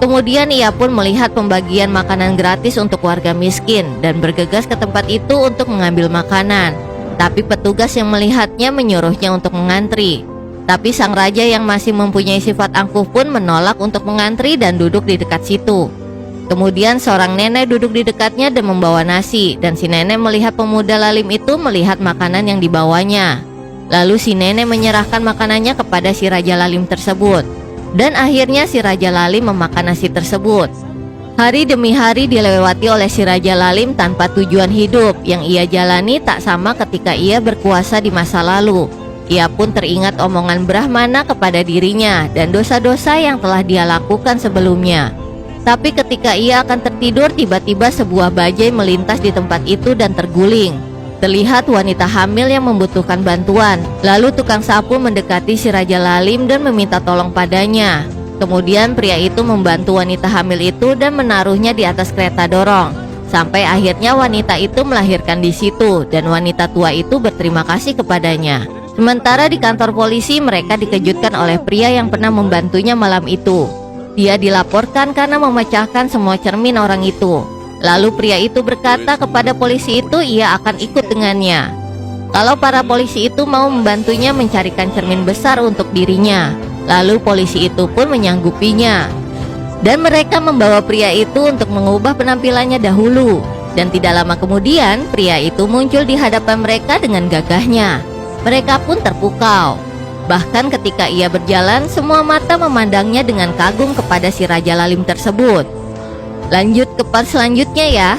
Kemudian ia pun melihat pembagian makanan gratis untuk warga miskin dan bergegas ke tempat itu untuk mengambil makanan. Tapi petugas yang melihatnya menyuruhnya untuk mengantri. Tapi sang raja yang masih mempunyai sifat angkuh pun menolak untuk mengantri dan duduk di dekat situ. Kemudian seorang nenek duduk di dekatnya dan membawa nasi, dan si nenek melihat pemuda lalim itu melihat makanan yang dibawanya. Lalu si nenek menyerahkan makanannya kepada si raja lalim tersebut. Dan akhirnya si raja lalim memakan nasi tersebut. Hari demi hari dilewati oleh si raja lalim tanpa tujuan hidup. Yang ia jalani tak sama ketika ia berkuasa di masa lalu. Ia pun teringat omongan Brahmana kepada dirinya dan dosa-dosa yang telah dia lakukan sebelumnya. Tapi ketika ia akan tertidur, tiba-tiba sebuah bajai melintas di tempat itu dan terguling. Terlihat wanita hamil yang membutuhkan bantuan. Lalu tukang sapu mendekati si raja lalim dan meminta tolong padanya. Kemudian pria itu membantu wanita hamil itu dan menaruhnya di atas kereta dorong. Sampai akhirnya wanita itu melahirkan di situ dan wanita tua itu berterima kasih kepadanya. Sementara di kantor polisi mereka dikejutkan oleh pria yang pernah membantunya malam itu. Dia dilaporkan karena memecahkan semua cermin orang itu. Lalu pria itu berkata kepada polisi itu ia akan ikut dengannya. Kalau para polisi itu mau membantunya mencarikan cermin besar untuk dirinya. Lalu polisi itu pun menyanggupinya. Dan mereka membawa pria itu untuk mengubah penampilannya dahulu. Dan tidak lama kemudian pria itu muncul di hadapan mereka dengan gagahnya. Mereka pun terpukau. Bahkan ketika ia berjalan, semua mata memandangnya dengan kagum kepada si raja lalim tersebut. Lanjut ke part selanjutnya ya.